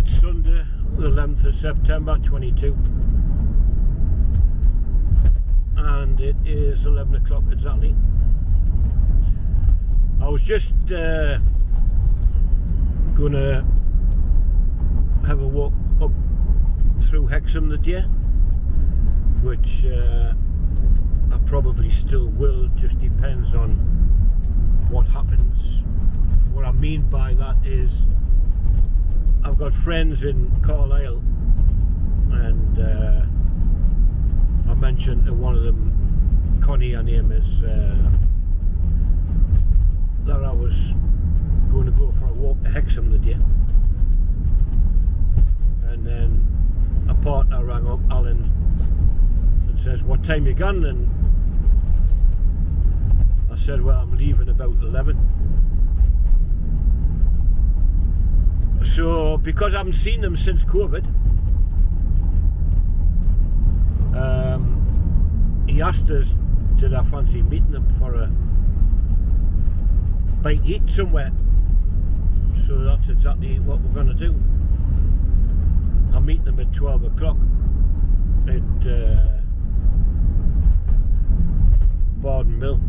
It's Sunday, the 11th of September 22, and it is 11 o'clock exactly. I was just gonna have a walk up through Hexham today, which I probably still will, just depends on what happens. What I mean by that is I've got friends in Carlisle, and I mentioned to one of them, Connie her name is, that I was going to go for a walk to Hexham today. And then a partner rang up, Alan, and says, what time you gone? And I said, well, I'm leaving about 11. So, because I haven't seen them since COVID, he asked us, did I fancy meeting them for a bite to eat somewhere? So that's exactly what we're going to do. I'm meeting them at 12 o'clock at Bardon Mill.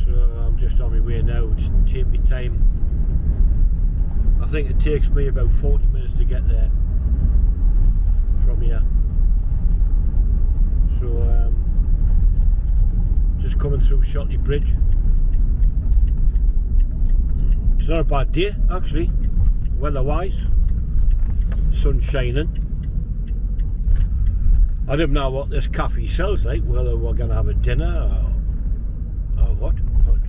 So I'm just on my way now, just take my time. I think it takes me about 40 minutes to get there from here. So just coming through Shotley Bridge. It's not a bad day actually, weather-wise. Sun shining. I don't know what this cafe sells like, whether we're going to have a dinner or what, but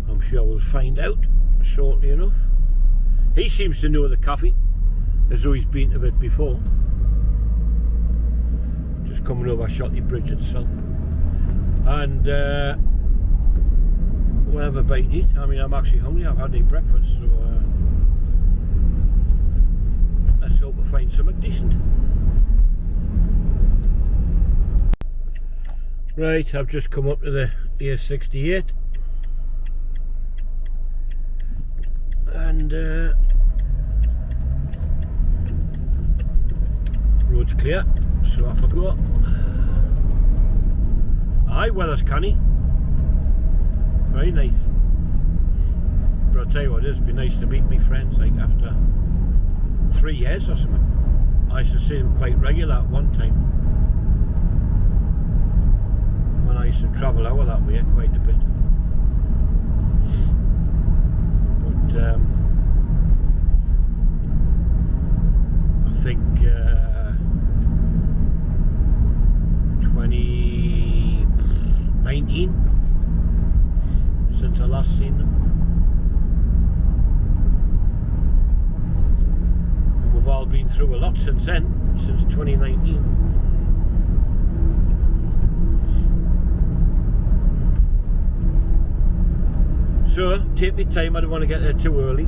I'm sure we'll find out shortly enough. He seems to know the cafe, as though he's been to it before. Just coming over Shotley Bridge itself. And we'll have a bite to eat. I mean, I'm actually hungry, I've had any breakfast, so let's hope we find something decent. Right, I've just come up to the A68 and road's clear, so off I go. Aye, weather's canny, very nice. But I'll tell you what, it's been nice to meet my friends, like after 3 years or something. I used to see them quite regular at one time. I used to travel over that way quite a bit, but I think 2019 since I last seen them, and we've all been through a lot since then, since 2019. So, take my time, I don't want to get there too early.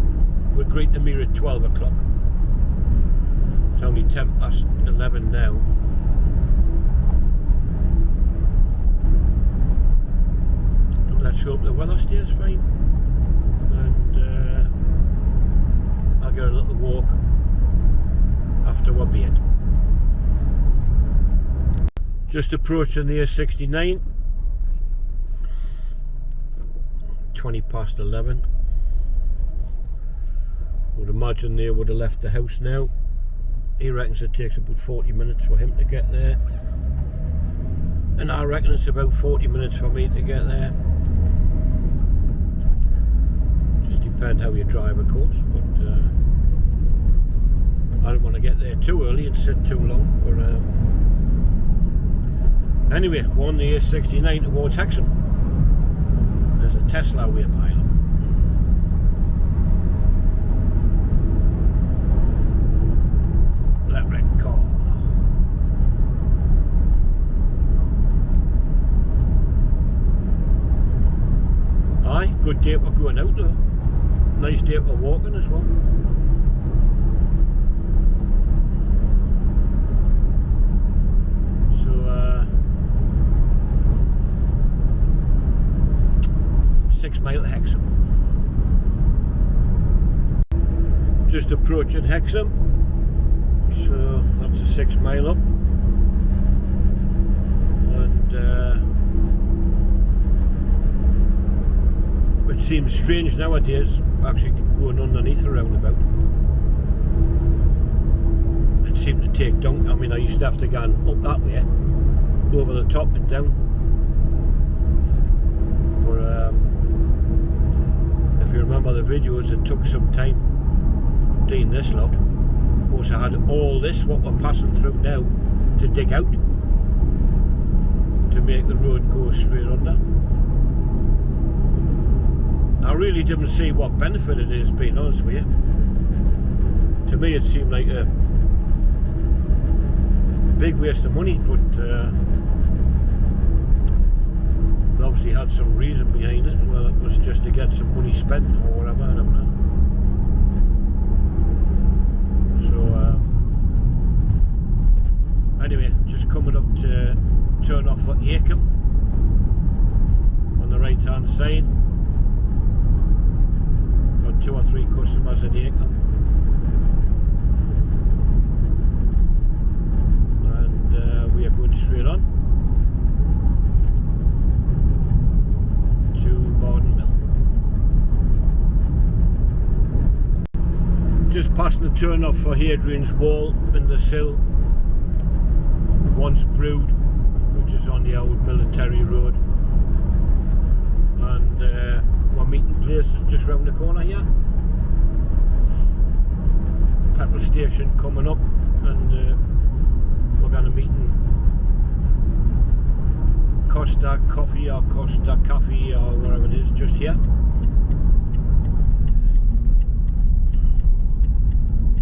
We're agreed to meet at 12 o'clock. It's only 10 past 11 now. And let's hope the weather stays fine. And I'll get a little walk after we're bait. Just approaching the A69. 20 past 11. I would imagine they would have left the house now. He reckons it takes about 40 minutes for him to get there, and I reckon it's about 40 minutes for me to get there. Just depends how you drive, of course, but I don't want to get there too early and sit too long. But anyway, we're on the A69 towards Hexham. There's a Tesla way by, look. Electric car. Aye, good day for going out though. Nice day for walking as well. So 6 mile to Hexham. just approaching Hexham, so that's a 6 mile up, and it seems strange nowadays actually going underneath a roundabout. It seemed to take down. I mean, I used to have to go up that way, over the top and down. But if you remember the videos, it took some time doing this lot. Of course, I had all this, what we're passing through now, to dig out to make the road go straight under. I really didn't see what benefit it is, being honest with you. To me, it seemed like a big waste of money, but it obviously had some reason behind it. Well, it was just to get some money spent or whatever, I don't know. So anyway, just coming up to turn off for hexham on the right hand side. Got 2 or 3 customers in hexham. We are going straight on to Borden Mill. Just passing the turn off for Hadrian's Wall in the Sill, once brewed, which is on the old military road, and our meeting place is just round the corner here. Petrol station coming up, and we're going to meet in Costa Coffee or Costa Coffee or whatever it is, just here.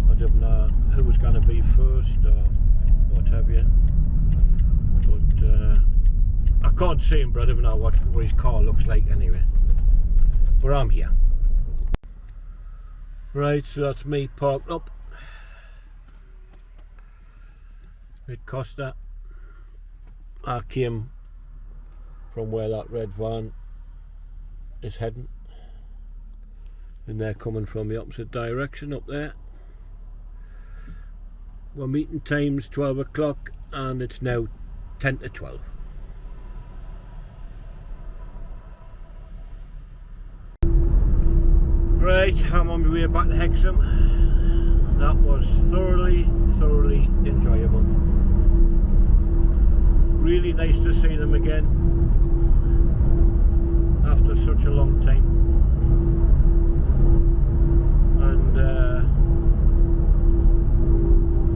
I don't know who was going to be first or what have you, but I can't see him, but I don't know what his car looks like anyway. But I'm here. Right, so that's me parked up at Costa. I came from where that red van is heading, and they're coming from the opposite direction up there. We're meeting times 12 o'clock and it's now 10 to 12. Right, I'm on my way back to Hexham. That was thoroughly enjoyable. Really nice to see them again after such a long time. And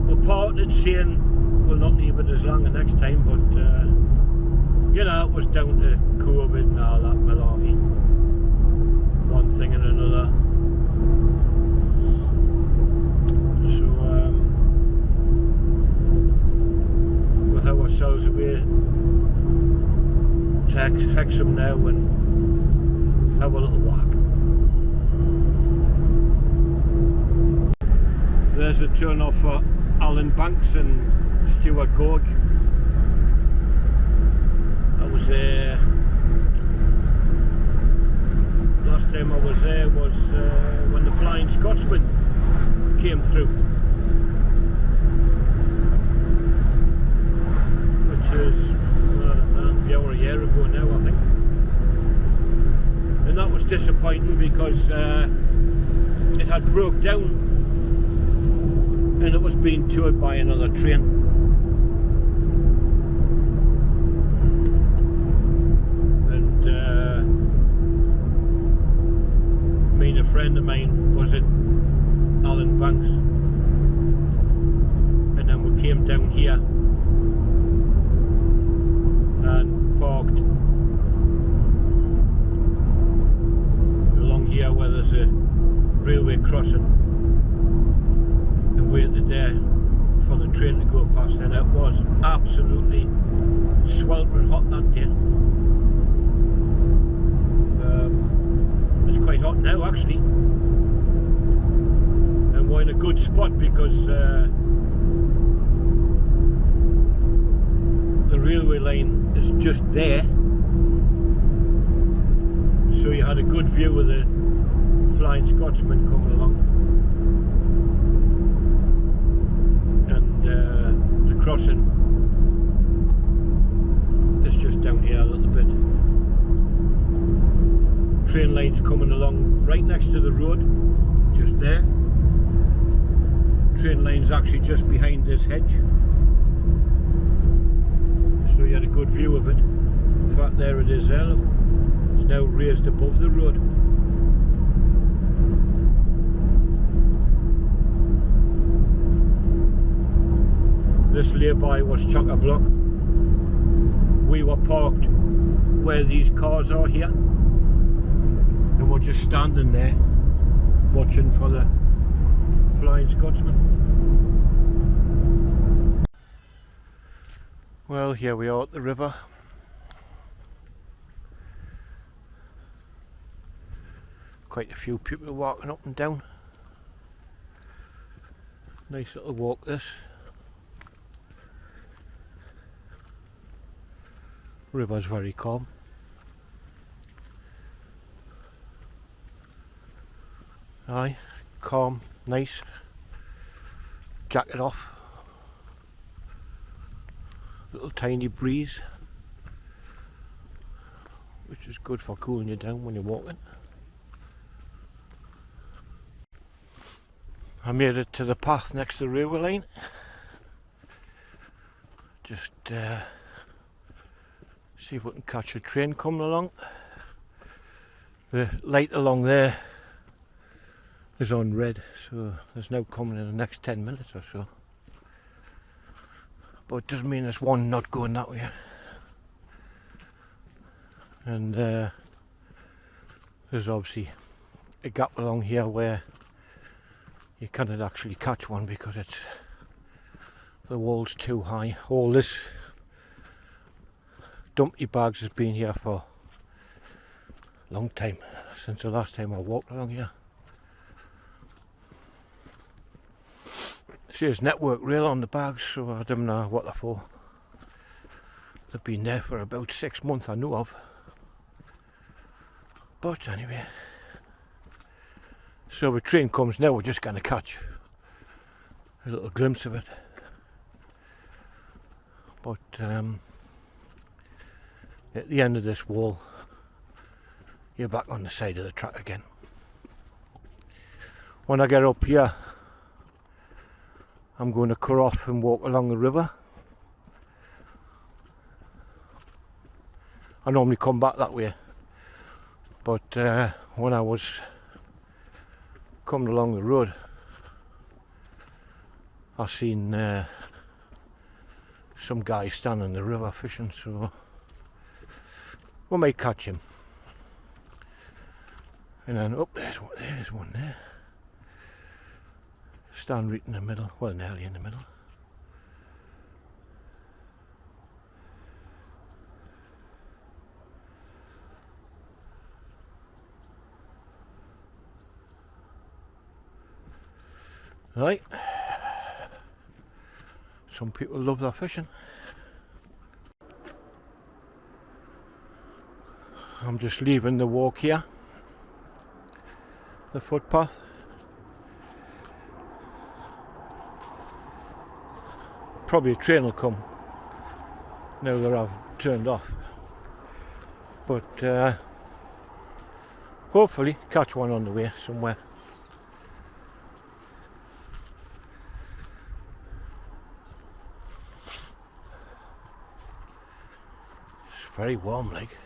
we're parted saying we'll not leave it as long the next time, but you know, it was down to COVID and all that malarkey. One thing and another. So we'll have ourselves away to Hexham now and have a little walk. There's a turn off for Allen Banks and Stewart Gorge. I was there last time I was there was when the Flying Scotsman came through, which is over a year ago now, I think, and that was disappointing because it had broke down and it was being towed by another train. And me and a friend of mine was at Allen Banks, and then we came down here and parked along here where there's a railway crossing and waited there for the train to go past, and it was absolutely sweltering hot that day. It's quite hot now actually, and we're in a good spot because the railway line is just there, so you had a good view of the Flying Scotsman coming along, the crossing is just down here a little bit. Train line's coming along right next to the road, just there. Train line's actually just behind this hedge, so you had a good view of it. In fact, there it is there, look. It's now raised above the road. This lay-by was chock-a-block. We were parked where these cars are here, and we're just standing there watching for the Flying Scotsman. Well, here we are at the river. Quite a few people walking up and down. Nice little walk this. River's very calm. Aye, calm, nice. Jacket off. Little tiny breeze, which is good for cooling you down when you're walking. I made it to the path next to the railway line. Just see if we can catch a train coming along. The light along there is on red, so there's no coming in the next 10 minutes or so. But it doesn't mean there's one not going that way. And there's obviously a gap along here where you cannot actually catch one because the wall's too high. All this dumpty bags has been here for a long time, since the last time I walked along here. There's network rail on the bags, so I don't know what they're for. They've been there for about 6 months, I know of. But anyway, so the train comes now, we're just going to catch a little glimpse of it. But at the end of this wall, you're back on the side of the track again. When I get up here, I'm going to cut off and walk along the river. I normally come back that way, but when I was coming along the road, I seen some guy standing in the river fishing, so we might catch him. And then there's one there. Stand right in the middle, well, nearly in the middle. Right. Some people love their fishing. I'm just leaving the walk here, the footpath. Probably a train will come now that I've turned off, but hopefully catch one on the way somewhere. It's very warm like,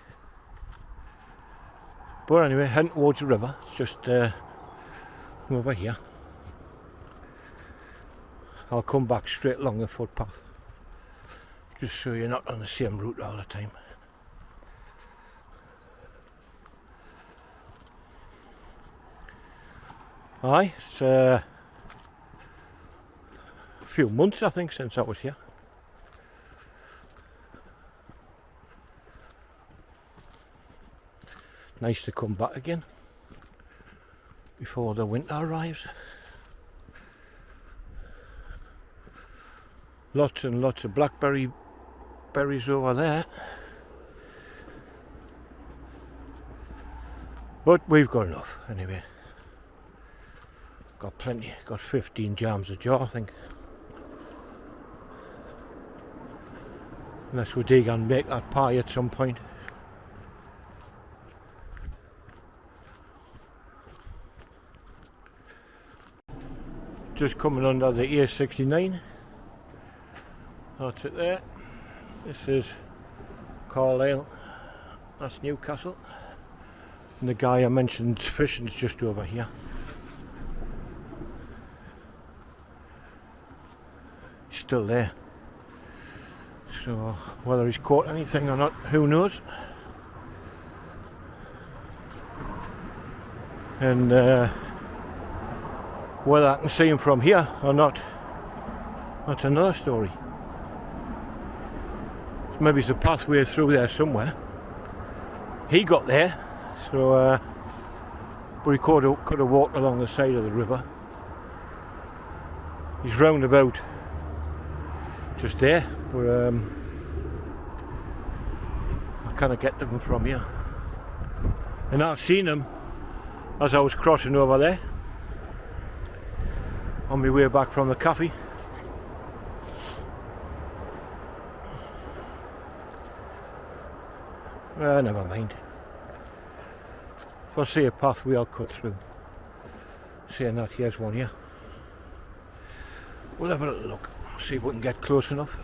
but anyway, heading towards the river. It's just over here. I'll come back straight along the footpath, just so you're not on the same route all the time. Aye, it's a few months I think since I was here. Nice to come back again before the winter arrives. Lots and lots of blackberry berries over there, but we've got enough anyway. Got plenty, got 15 jams a jar I think. unless we dig and make that pie at some point. Just coming under the A69. That's it there. This is Carlisle. That's Newcastle. And the guy I mentioned fishing's just over here. He's still there. So whether he's caught anything or not, who knows? And whether I can see him from here or not, that's another story. Maybe there's a pathway through there somewhere. He got there, so but he could have walked along the side of the river. He's round about just there, but I can't get to him from here. And I've seen him as I was crossing over there on my way back from the cafe. Never mind. If I see a pathway, I'll cut through. Saying that, here's one here. We'll have a little look, see if we can get close enough.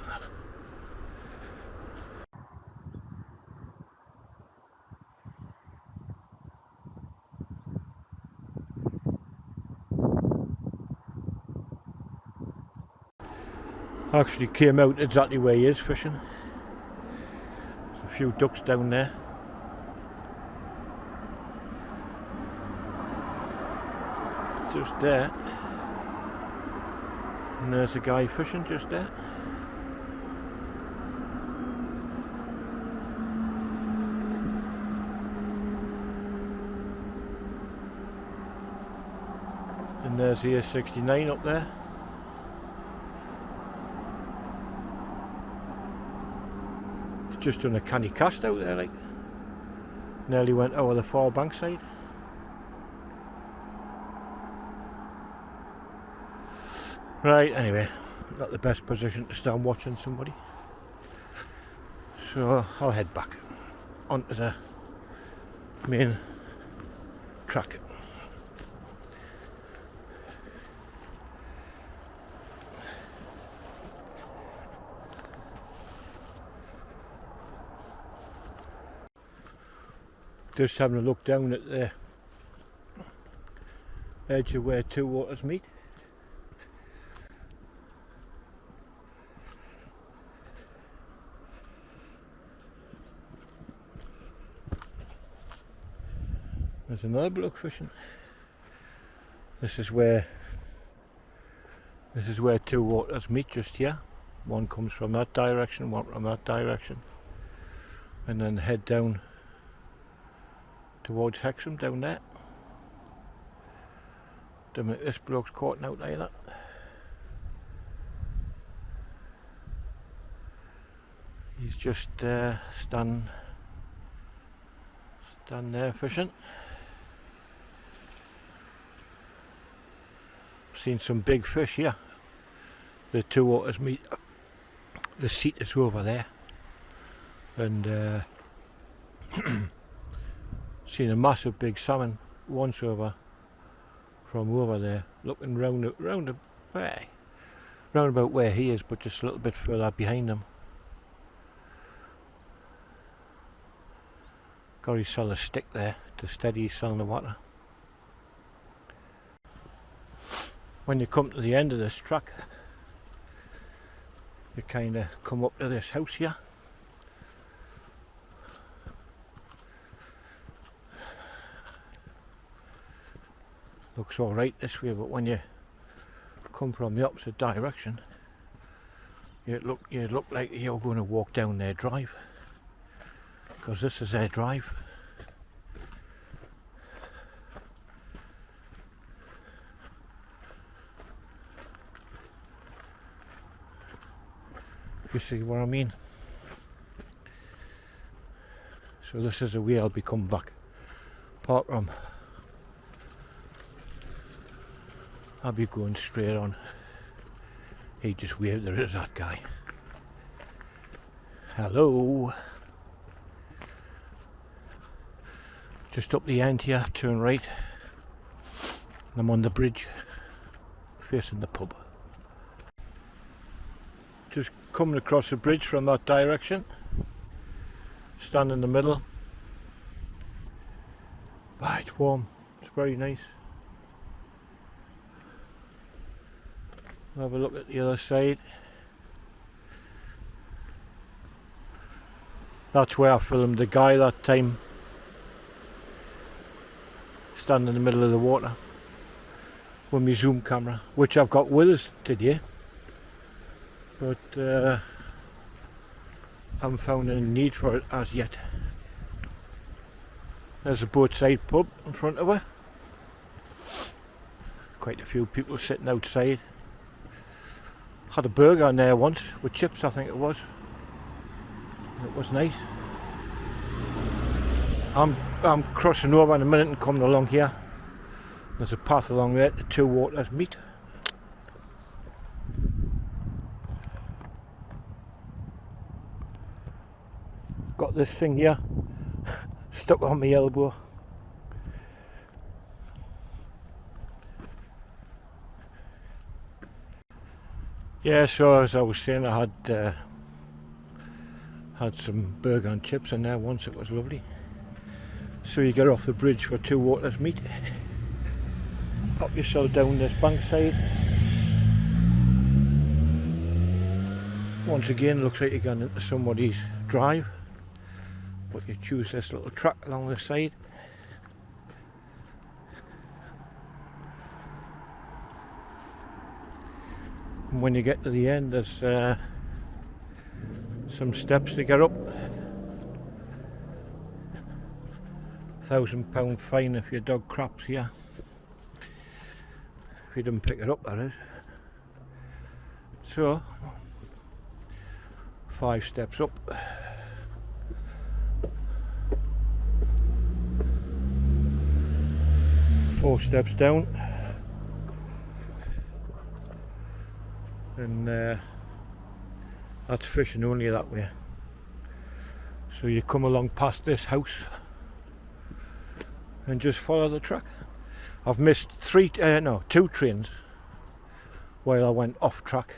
Actually came out exactly where he is fishing. There's a few ducks down there. Just there. And there's a guy fishing just there. And there's the A69 up there. Just done a canny cast out there, like nearly went over the far bank side. Right, anyway, not the best position to stand watching somebody, so I'll head back onto the main track. Just having a look down at the edge of where two waters meet. There's another bloke fishing. This is where two waters meet, just here. One comes from that direction, one from that direction, and then head down towards Hexham down there. Don't think this bloke's caught out like that. He's just standing there fishing. Seen some big fish here. The two waters meet. The seat is over there, and seen a massive big salmon once over from over there, looking round about where he is, but just a little bit further behind him. Got his solid stick there to steady his in the water. When you come to the end of this track, you kind of come up to this house here. Looks alright this way, but when you come from the opposite direction, you look like you're going to walk down their drive, because this is their drive. You see what I mean? So this is the way I'll be coming back. Apart from, I'll be going straight on. He just waved, there is that guy. Hello. Just up the end here, turn right. I'm on the bridge, facing the pub. Just coming across the bridge from that direction. Stand in the middle. Ah, it's warm. It's very nice. Have a look at the other side. That's where I filmed the guy that time. Standing in the middle of the water with my zoom camera, which I've got with us today, but haven't found any need for it as yet. There's a boatside pub in front of her. Quite a few people sitting outside. Had a burger in there once with chips, I think it was. It was nice. I'm crossing over in a minute and coming along here. There's a path along there to Two Waters meet. Got this thing here stuck on my elbow. Yeah, so as I was saying, I had some burger and chips in there once. It was lovely. So you get off the bridge for Two Waters meet. Pop yourself down this bankside. Once again, looks like you're going into somebody's drive, but you choose this little track along the side. And when you get to the end, there's some steps to get up. £1,000 fine if your dog craps here. If you didn't pick it up, that is. So, 5 steps up. 4 steps down. And that's fishing only that way. So you come along past this house and just follow the track. I've missed 2 trains while I went off track.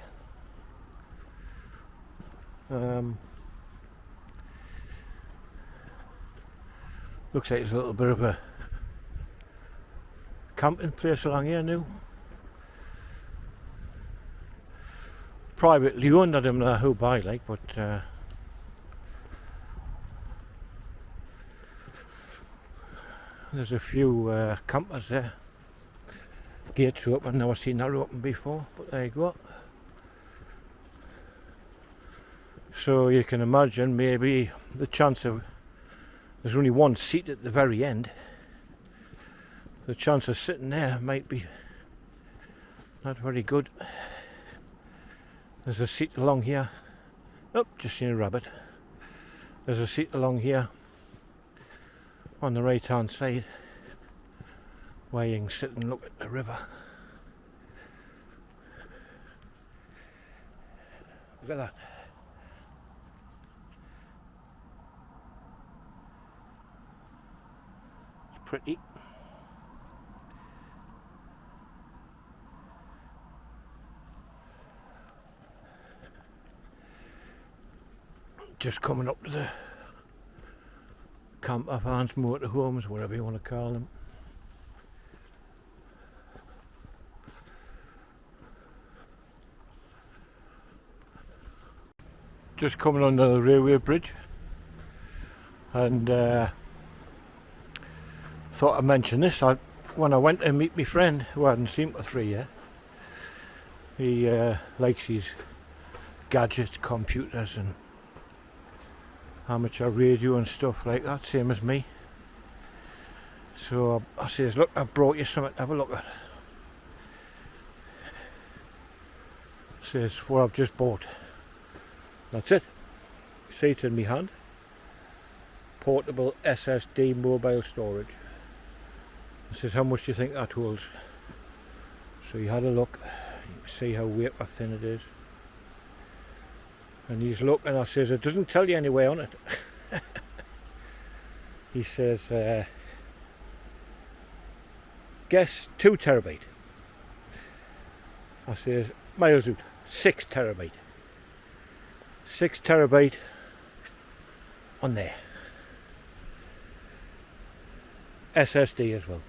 Looks like there's a little bit of a camping place along here now. Privately owned, I don't know who by, like, but there's a few campers there. Gates are open. I've never seen that open before, but there you go. So you can imagine maybe the chance of, there's only one seat at the very end, the chance of sitting there might be not very good. There's a seat along here. Oh, just seen a rabbit. There's a seat along here on the right hand side where you can sit and look at the river. Look at that. It's pretty. Just coming up to the camper vans, motorhomes, whatever you want to call them. Just coming under the railway bridge, and thought I'd mention this. When I went to meet my friend who I hadn't seen for 3 years, he likes his gadgets, computers and amateur radio and stuff like that, same as me. So I says, look, I brought you something to have a look at. Says, what I've just bought. That's it. See it in my hand. Portable SSD mobile storage. I says, how much do you think that holds? So he had a look. You can see how weight or thin it is. And he's looking, I says, it doesn't tell you anywhere on it. He says, guess 2 terabyte. I says, miles out, 6 terabyte. 6 terabyte on there. SSD as well.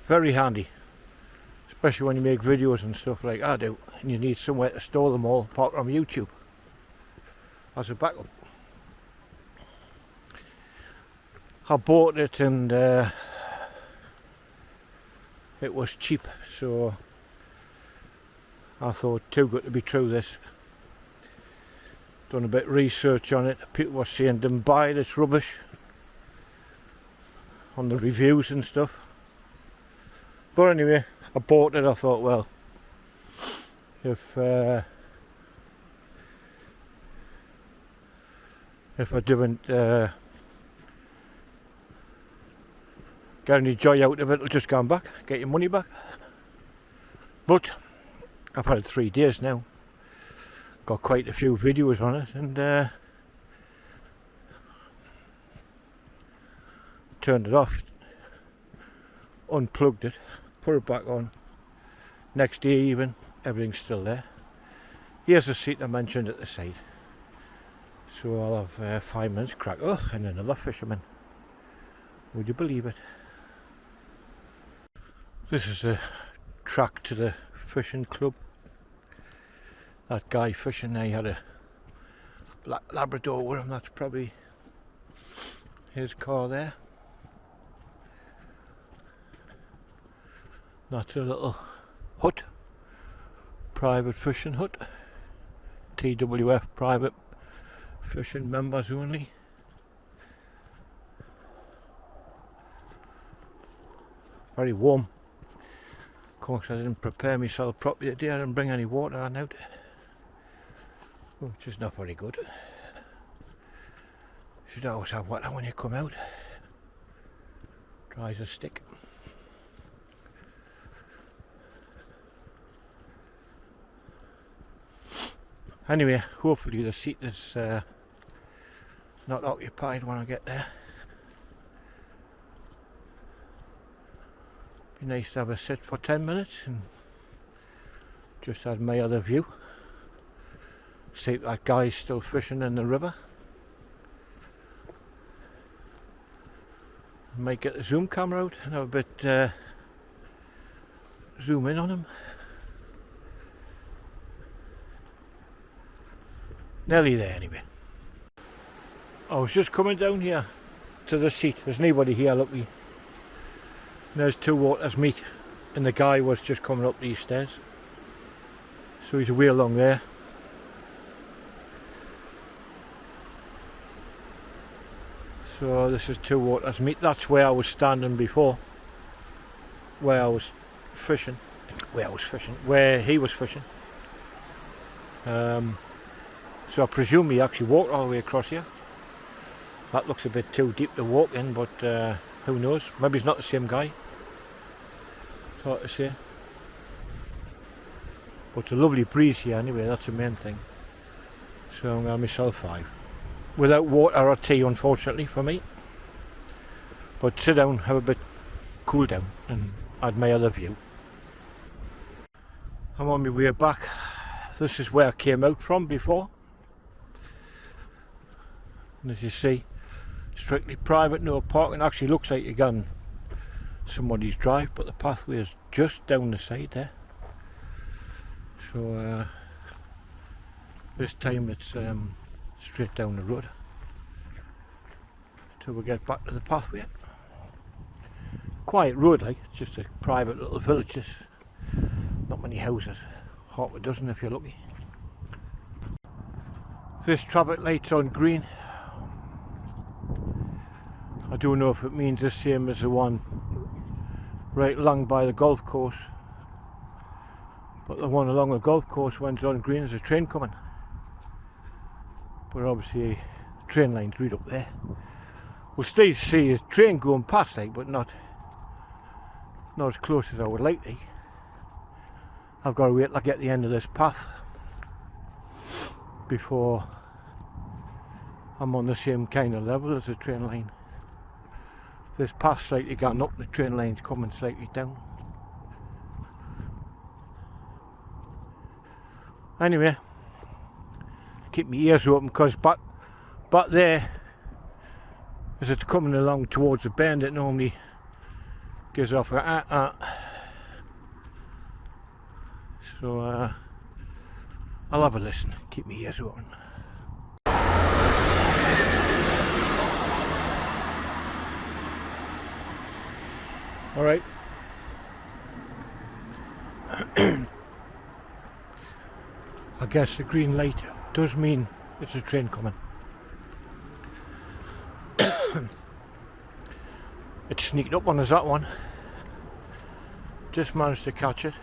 Very handy, especially when you make videos and stuff like I do, and you need somewhere to store them all apart from YouTube as a backup. I bought it and it was cheap, so I thought too good to be true this. Done a bit of research on it. People were saying don't buy this rubbish on the reviews and stuff. But anyway, I bought it. I thought, well, if I didn't get any joy out of it, I'll just go back, get your money back. But I've had it 3 days now. Got quite a few videos on it, and turned it off, unplugged it, put it back on. Next day even, everything's still there. Here's the seat I mentioned at the side. So I'll have 5 minutes crack. Oh, and another fisherman. Would you believe it? This is the track to the fishing club. That guy fishing there, he had a black Labrador with him. That's probably his car there. That's a little hut, private fishing hut, TWF private fishing members only. Very warm. Of course I didn't prepare myself properly today, I didn't bring any water on out, which is not very good. You should always have water when you come out, dry as a stick. Anyway, hopefully the seat is not occupied when I get there. Be nice to have a sit for 10 minutes and just admire other view. See if that guy's still fishing in the river. Might get the zoom camera out and have a bit zoom in on him. Nearly there anyway. I was just coming down here to the seat. There's nobody here, look. There's 2 waters meet, and the guy was just coming up these stairs. So he's way along there. So this is 2 waters meet. That's where I was standing before. Where I was fishing. Where he was fishing. So I presume he actually walked all the way across here. That looks a bit too deep to walk in, but who knows? Maybe he's not the same guy. It's hard to say. But it's a lovely breeze here anyway, that's the main thing. So I'm going to have myself 5. Without water or tea, unfortunately, for me. But sit down, have a bit cool down, and admire the view. I'm on my way back. This is where I came out from before. And as you see, strictly private, no parking. Actually looks like you're going somebody's drive, but the pathway is just down the side there. So this time it's straight down the road till we get back to the pathway. Quiet road, like, it's just a private little village. Just not many houses, half a dozen if you're lucky. This traffic light's on green. I don't know if it means the same as the one right along by the golf course, but the one along the golf course when it's on green is a train coming. But obviously the train line's right up there. We'll still see a train going past, like, but not as close as I would like to. I've got to wait till I get the end of this path before I'm on the same kind of level as the train line. This path's slightly gone up, the train line's coming slightly down. Anyway, keep my ears open, because back there, as it's coming along towards the bend, it normally gives off a so I'll have a listen, keep my ears open. Alright. I guess the green light does mean it's a train coming. It sneaked up on us, that one. Just managed to catch it.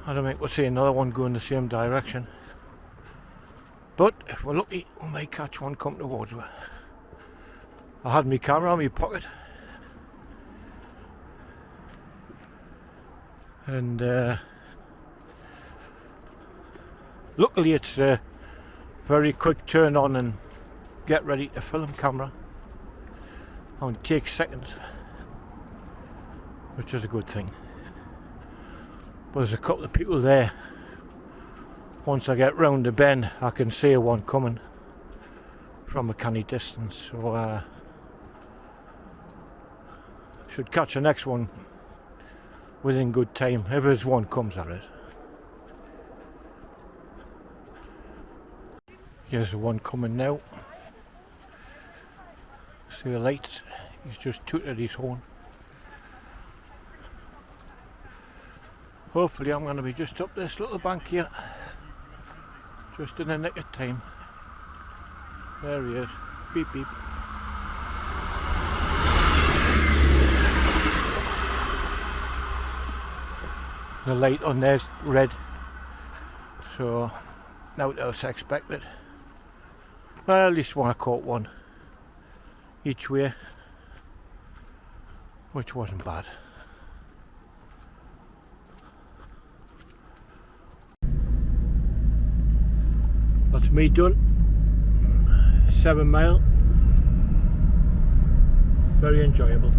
I don't think we'll see another one go in the same direction. But if we're lucky, we may catch one come towards us. I had my camera in my pocket. And luckily it's a very quick turn on and get ready to film camera. It takes seconds, which is a good thing. But there's a couple of people there. Once I get round the bend, I can see one coming from a canny distance. So should catch the next one within good time, if there's one comes at it. Here's the one coming now. See the lights? He's just tooted his horn. Hopefully I'm going to be just up this little bank here, just in the nick of time. There he is. Beep beep. The light on there's red, so now else expected. Well, at least I caught one each way, which wasn't bad. That's me done. 7 mile. Very enjoyable.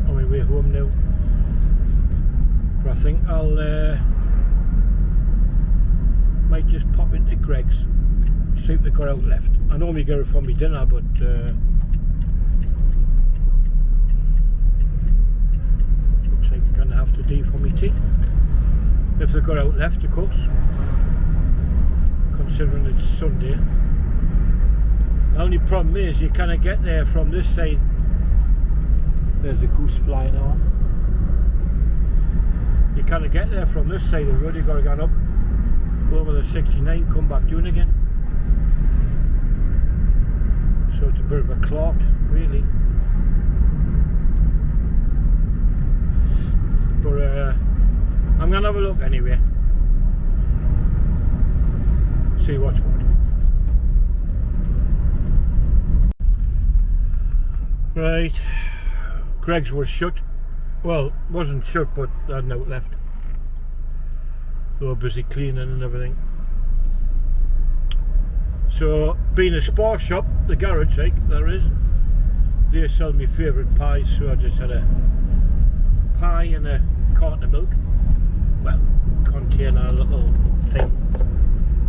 On my way home now. But I think I'll might just pop into Greg's, see if they got out left. I normally get it for my dinner, but looks like it's gonna have to do for me tea. If they got out left, of course. Considering it's Sunday. The only problem is you cannot get there from this side. There's a goose flying on. You cannot get there from this side of the road. You've got to go up over the 69, come back down again. So it's a bit of a clot, really. But I'm gonna have a look anyway. See what's what. Right, Greg's was shut. Well, wasn't shut, but I had no left. They were busy cleaning and everything. So, being a sports shop, the garage, like there is, they sell me favourite pies. So I just had a pie and a carton of milk. Well, container, a little thing.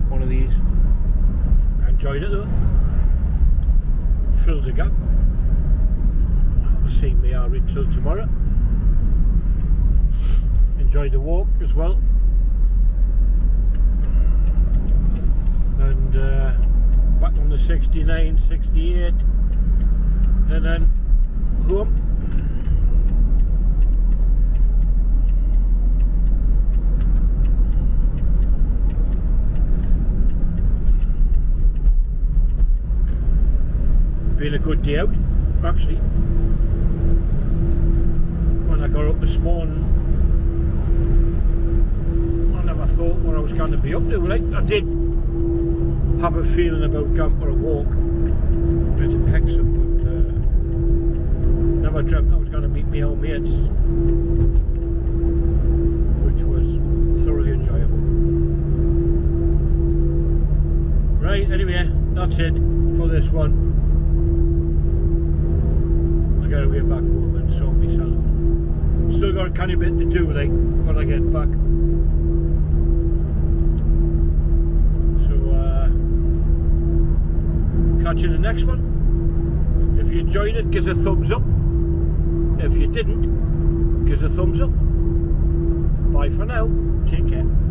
One of these. I enjoyed it though. Filled the gap. I'll see me out till tomorrow. Enjoyed the walk as well. And back on the 69, 68, and then home. Been a good day out, actually. When I got up this morning, I never thought what I was going to be up to. Like, I did have a feeling about going for a walk with Hexham, but never dreamt I was going to meet my old mates that's it for this one. I gotta get back home and sort myself out. Still got a canny bit to do, like, when I get back. Catch you in the next one. If you enjoyed it, give us a thumbs up. If you didn't, give us a thumbs up. Bye for now. Take care.